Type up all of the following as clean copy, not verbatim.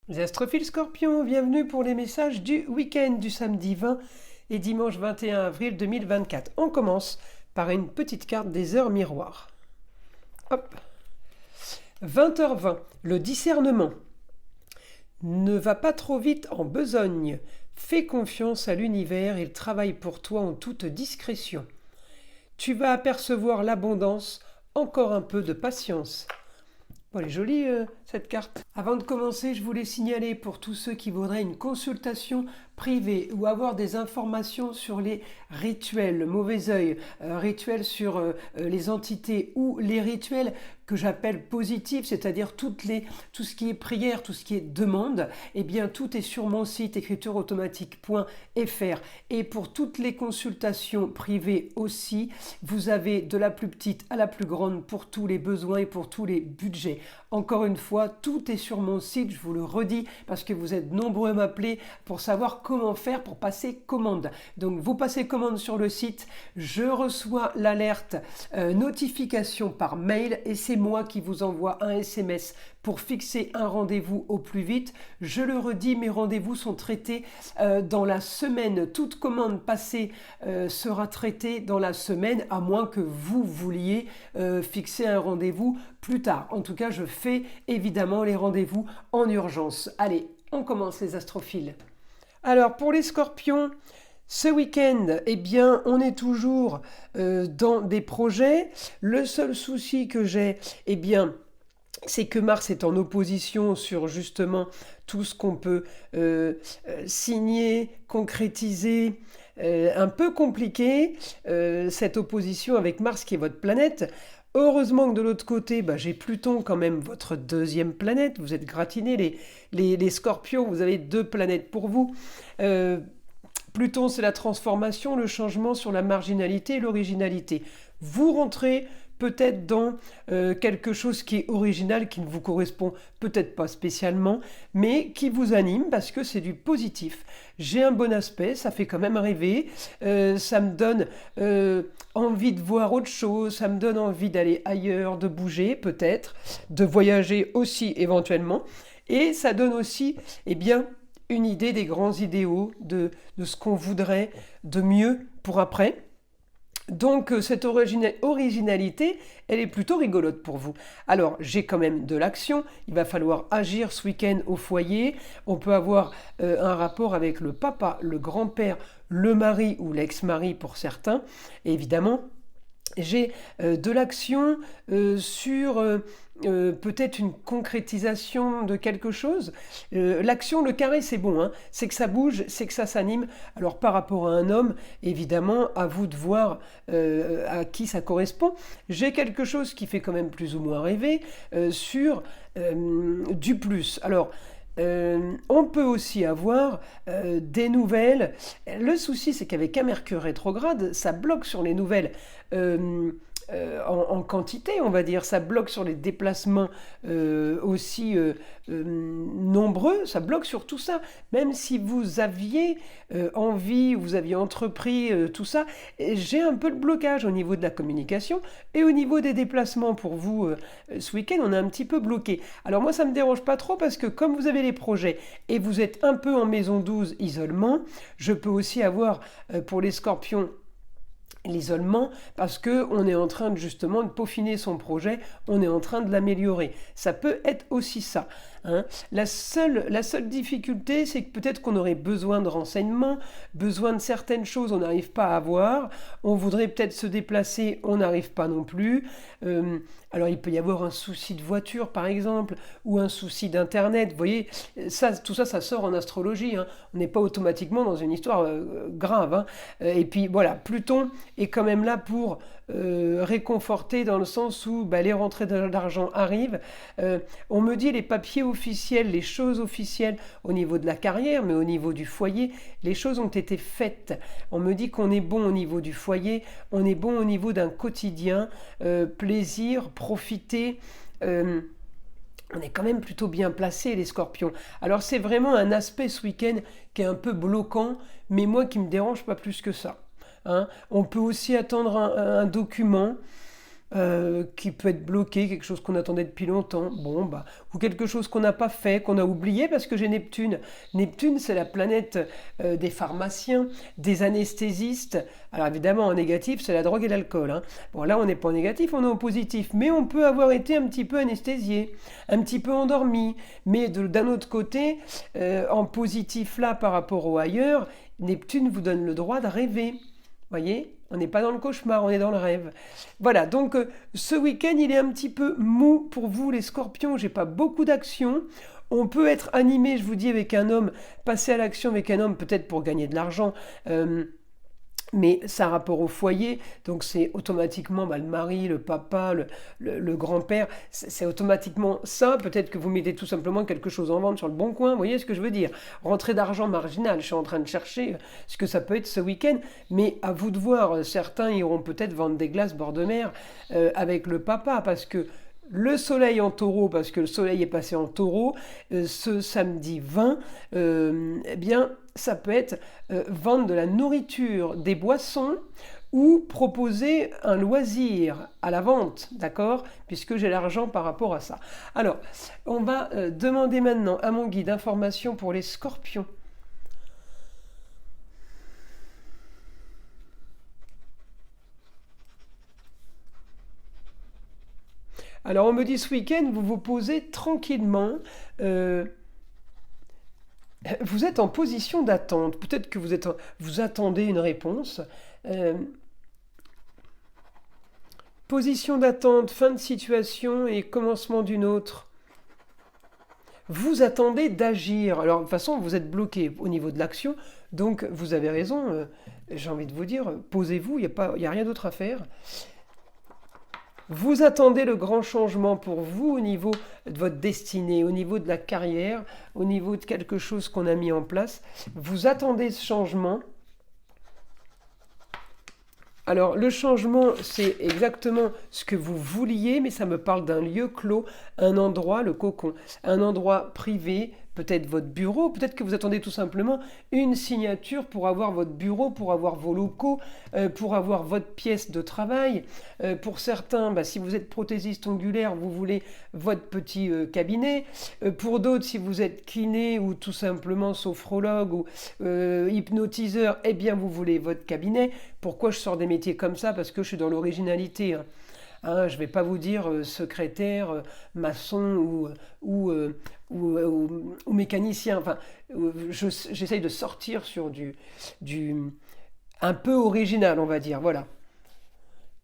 Les astrophiles scorpions, bienvenue pour les messages du week-end du samedi 20 et dimanche 21 avril 2024. On commence par une petite carte des heures miroirs. Hop. 20h20, le discernement. Ne va pas trop vite en besogne. Fais confiance à l'univers, il travaille pour toi en toute discrétion. Tu vas apercevoir l'abondance, encore un peu de patience. Bon, elle est jolie cette carte. Avant de commencer, je voulais signaler pour tous ceux qui voudraient une consultation privée ou avoir des informations sur les rituels, le mauvais œil, rituels sur les entités ou les rituels que j'appelle positifs, c'est-à-dire tout ce qui est prière, tout ce qui est demande, eh bien tout est sur mon site écritureautomatique.fr. Et pour toutes les consultations privées aussi, vous avez de la plus petite à la plus grande pour tous les besoins et pour tous les budgets. Encore une fois, tout est sur mon site, je vous le redis, parce que vous êtes nombreux à m'appeler pour savoir comment faire pour passer commande. Donc vous passez commande sur le site, je reçois l'alerte notification par mail et c'est moi qui vous envoie un SMS pour fixer un rendez-vous au plus vite. Je le redis, mes rendez-vous sont traités dans la semaine. Toute commande passée sera traitée dans la semaine, à moins que vous vouliez fixer un rendez-vous plus tard. En tout cas, je fais évidemment les rendez-vous en urgence. Allez, on commence les astrophiles. Alors, pour les scorpions, ce week-end, eh bien, on est toujours dans des projets. Le seul souci que j'ai, eh bien, c'est que Mars est en opposition sur justement tout ce qu'on peut signer, concrétiser. Un peu compliqué, cette opposition avec Mars qui est votre planète. Heureusement que de l'autre côté, j'ai Pluton quand même, votre deuxième planète. Vous êtes gratinés, les scorpions, vous avez deux planètes pour vous. Pluton, c'est la transformation, le changement sur la marginalité et l'originalité. Vous rentrez peut-être dans quelque chose qui est original, qui ne vous correspond peut-être pas spécialement, mais qui vous anime parce que c'est du positif. J'ai un bon aspect, ça fait quand même rêver, ça me donne envie de voir autre chose, ça me donne envie d'aller ailleurs, de bouger peut-être, de voyager aussi éventuellement, et ça donne aussi, eh bien, une idée des grands idéaux, de ce qu'on voudrait de mieux pour après. Donc cette originalité, elle est plutôt rigolote pour vous. Alors j'ai quand même de l'action, il va falloir agir ce week-end au foyer, on peut avoir un rapport avec le papa, le grand-père, le mari ou l'ex-mari pour certains, et évidemment j'ai de l'action sur peut-être une concrétisation de quelque chose. L'action, le carré, c'est bon, hein. C'est que ça bouge, c'est que ça s'anime. Alors par rapport à un homme, évidemment, à vous de voir à qui ça correspond. J'ai quelque chose qui fait quand même plus ou moins rêver sur du plus. Alors, on peut aussi avoir des nouvelles. Le souci, c'est qu'avec un Mercure rétrograde, ça bloque sur les nouvelles. En quantité, on va dire, ça bloque sur les déplacements aussi nombreux, ça bloque sur tout ça. Même si vous aviez envie, vous aviez entrepris tout ça, j'ai un peu de blocage au niveau de la communication et au niveau des déplacements pour vous ce week-end, on est un petit peu bloqué. Alors moi, ça me dérange pas trop parce que comme vous avez les projets et vous êtes un peu en maison 12 isolement, je peux aussi avoir pour les scorpions l'isolement parce que on est en train de justement de peaufiner son projet, on est en train de l'améliorer. Ça peut être aussi ça. Hein. La seule difficulté, c'est que peut-être qu'on aurait besoin de renseignements, besoin de certaines choses, on n'arrive pas à avoir. On voudrait peut-être se déplacer, on n'arrive pas non plus. Alors il peut y avoir un souci de voiture par exemple, ou un souci d'internet. Vous voyez, tout ça, ça sort en astrologie. Hein. On n'est pas automatiquement dans une histoire grave. Hein. Et puis voilà, Pluton est quand même là pour réconforter dans le sens où les rentrées d'argent arrivent. On me dit les papiers officiels, les choses officielles au niveau de la carrière, mais au niveau du foyer, les choses ont été faites. On me dit qu'on est bon au niveau du foyer, on est bon au niveau d'un quotidien, plaisir, profiter. On est quand même plutôt bien placés, les scorpions. Alors c'est vraiment un aspect ce week-end qui est un peu bloquant, mais moi qui ne me dérange pas plus que ça. Hein. On peut aussi attendre un document qui peut être bloqué, quelque chose qu'on attendait depuis longtemps, bon, bah, ou quelque chose qu'on n'a pas fait, qu'on a oublié parce que j'ai Neptune. Neptune, c'est la planète des pharmaciens, des anesthésistes. Alors évidemment, en négatif, c'est la drogue et l'alcool, hein. Bon, là, on n'est pas en négatif, on est en positif, mais on peut avoir été un petit peu anesthésié, un petit peu endormi. Mais d'un autre côté, en positif là par rapport au ailleurs, Neptune vous donne le droit de rêver. Voyez, on n'est pas dans le cauchemar, on est dans le rêve. Voilà, donc ce week-end, il est un petit peu mou pour vous, les scorpions. J'ai pas beaucoup d'action. On peut être animé, je vous dis, avec un homme, passer à l'action avec un homme, peut-être pour gagner de l'argent. Mais ça a rapport au foyer, donc c'est automatiquement le mari, le papa, le grand-père, c'est automatiquement ça. Peut-être que vous mettez tout simplement quelque chose en vente sur le bon coin, vous voyez ce que je veux dire. Rentrée d'argent marginale, je suis en train de chercher ce que ça peut être ce week-end, mais à vous de voir, certains iront peut-être vendre des glaces bord de mer avec le papa, parce que le soleil en taureau, parce que le soleil est passé en taureau, ce samedi 20, eh bien, ça peut être vendre de la nourriture, des boissons, ou proposer un loisir à la vente, d'accord? Puisque j'ai l'argent par rapport à ça. Alors, on va demander maintenant à mon guide d'information pour les scorpions. Alors on me dit ce week-end, vous vous posez tranquillement. Vous êtes en position d'attente. Peut-être que vous attendez une réponse. Euh, Position d'attente, fin de situation et commencement d'une autre. Vous attendez d'agir. Alors de toute façon, vous êtes bloqué au niveau de l'action. Donc vous avez raison. J'ai envie de vous dire, posez-vous, il n'y a rien d'autre à faire. Vous attendez le grand changement pour vous au niveau de votre destinée, au niveau de la carrière, au niveau de quelque chose qu'on a mis en place. Vous attendez ce changement. Alors le changement, c'est exactement ce que vous vouliez, mais ça me parle d'un lieu clos, un endroit, le cocon, un endroit privé, peut-être votre bureau, peut-être que vous attendez tout simplement une signature pour avoir votre bureau, pour avoir vos locaux, pour avoir votre pièce de travail. Pour certains, si vous êtes prothésiste ongulaire, vous voulez votre petit cabinet. Pour d'autres, si vous êtes kiné ou tout simplement sophrologue ou hypnotiseur, eh bien vous voulez votre cabinet. Pourquoi je sors des métiers comme ça? Parce que je suis dans l'originalité, hein. Je ne vais pas vous dire secrétaire, maçon ou mécanicien. Enfin, j'essaye de sortir sur du un peu original, on va dire. Voilà.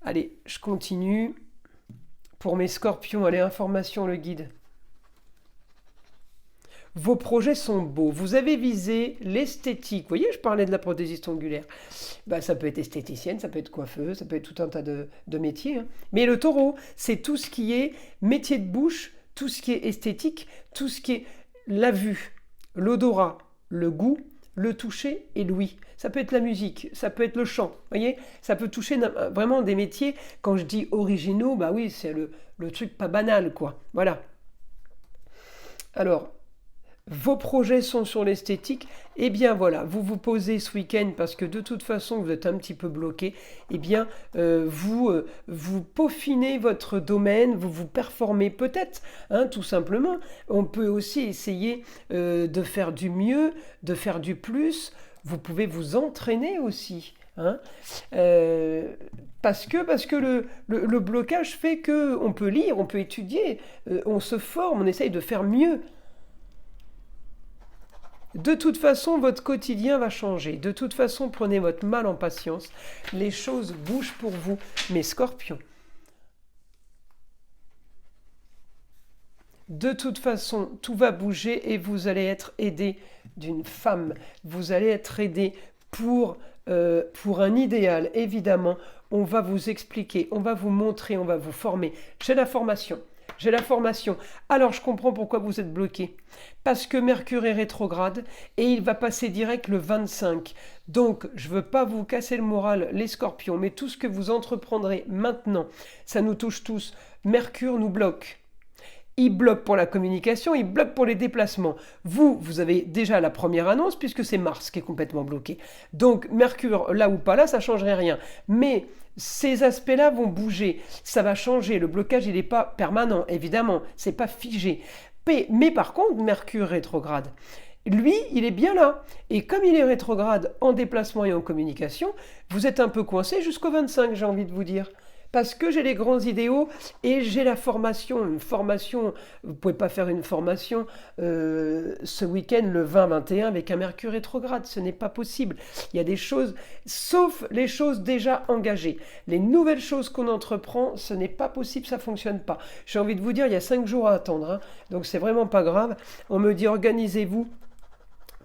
Allez, je continue. Pour mes scorpions, allez, information, le guide. Vos projets sont beaux. Vous avez visé l'esthétique. Vous voyez, je parlais de la prothésiste ongulaire. Ça peut être esthéticienne, ça peut être coiffeuse, ça peut être tout un tas de métiers, hein. Mais le taureau, c'est tout ce qui est métier de bouche, tout ce qui est esthétique, tout ce qui est la vue, l'odorat, le goût, le toucher et l'ouïe. Ça peut être la musique, ça peut être le chant. Vous voyez, ça peut toucher vraiment des métiers. Quand je dis originaux, oui, c'est le truc pas banal, quoi. Voilà. Alors, vos projets sont sur l'esthétique, eh bien voilà, vous vous posez ce week-end parce que de toute façon vous êtes un petit peu bloqué, eh bien vous peaufinez votre domaine, vous vous performez peut-être, hein, tout simplement. On peut aussi essayer de faire du mieux, de faire du plus. Vous pouvez vous entraîner aussi, hein. Parce que le blocage fait qu'on peut lire, on peut étudier, on se forme, on essaye de faire mieux. De toute façon, votre quotidien va changer. De toute façon, prenez votre mal en patience. Les choses bougent pour vous, mes scorpions. De toute façon, tout va bouger et vous allez être aidé d'une femme. Vous allez être aidé pour un idéal, évidemment. On va vous expliquer, on va vous montrer, on va vous former. J'ai la formation. J'ai la formation. Alors je comprends pourquoi vous êtes bloqué. Parce que Mercure est rétrograde et il va passer direct le 25. Donc je ne veux pas vous casser le moral, les scorpions, mais tout ce que vous entreprendrez maintenant, ça nous touche tous. Mercure nous bloque. Il bloque pour la communication, il bloque pour les déplacements. Vous avez déjà la première annonce puisque c'est Mars qui est complètement bloqué. Donc Mercure, là ou pas là, ça ne changerait rien. Mais ces aspects-là vont bouger, ça va changer. Le blocage, il n'est pas permanent, évidemment, c'est pas figé. Mais par contre, Mercure rétrograde, lui, il est bien là. Et comme il est rétrograde en déplacement et en communication, vous êtes un peu coincé jusqu'au 25, j'ai envie de vous dire. Parce que j'ai les grands idéaux et j'ai la formation. Une formation, vous ne pouvez pas faire une formation ce week-end, le 20-21, avec un Mercure rétrograde. Ce n'est pas possible. Il y a des choses, sauf les choses déjà engagées. Les nouvelles choses qu'on entreprend, ce n'est pas possible, ça ne fonctionne pas. J'ai envie de vous dire, il y a 5 jours à attendre. Hein, donc c'est vraiment pas grave. On me dit, organisez-vous.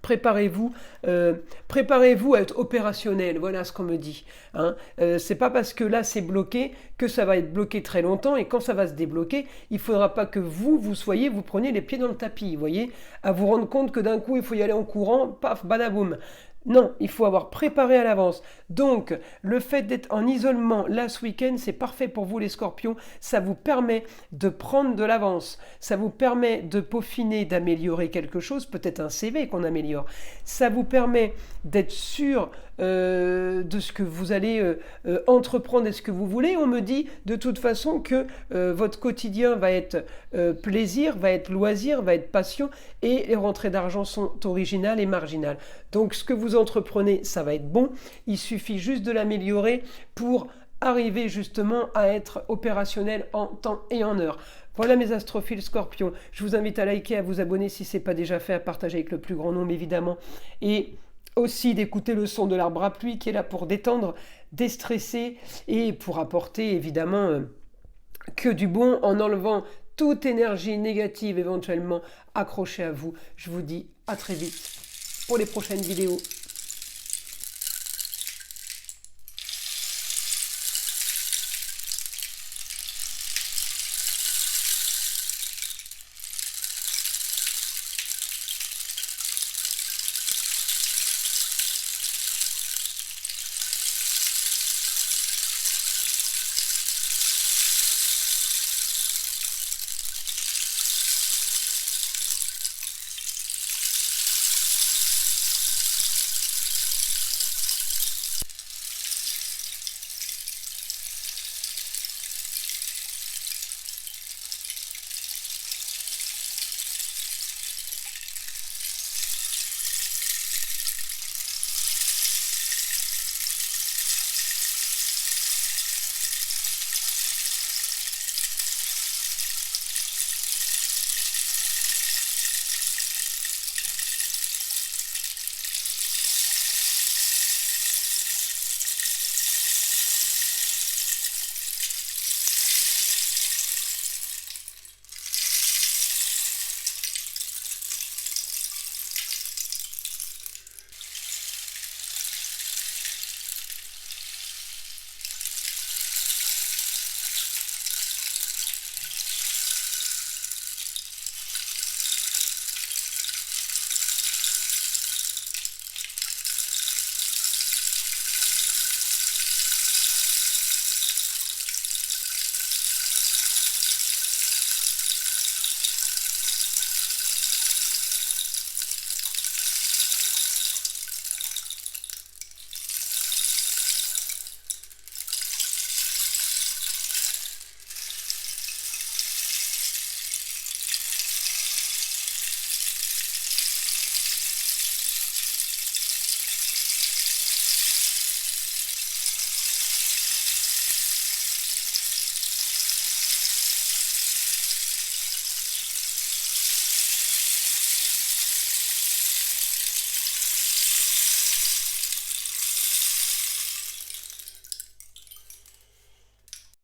Préparez-vous à être opérationnel, voilà ce qu'on me dit. Hein. C'est pas parce que là c'est bloqué que ça va être bloqué très longtemps et quand ça va se débloquer, il faudra pas que vous preniez les pieds dans le tapis, vous voyez, à vous rendre compte que d'un coup il faut y aller en courant, paf, badaboum. Non, il faut avoir préparé à l'avance. Donc, le fait d'être en isolement là ce week-end, c'est parfait pour vous les scorpions. Ça vous permet de prendre de l'avance. Ça vous permet de peaufiner, d'améliorer quelque chose, peut-être un CV qu'on améliore. Ça vous permet d'être sûr de ce que vous allez entreprendre et ce que vous voulez. On me dit de toute façon que votre quotidien va être plaisir, va être loisir, va être passion et les rentrées d'argent sont originales et marginales. Donc ce que vous entreprenez, ça va être bon. Il suffit juste de l'améliorer pour arriver justement à être opérationnel en temps et en heure. Voilà mes astrophiles scorpions. Je vous invite à liker, à vous abonner si ce n'est pas déjà fait, à partager avec le plus grand nombre évidemment. Et aussi d'écouter le son de l'arbre à pluie qui est là pour détendre, déstresser et pour apporter évidemment que du bon en enlevant toute énergie négative éventuellement accrochée à vous. Je vous dis à très vite pour les prochaines vidéos.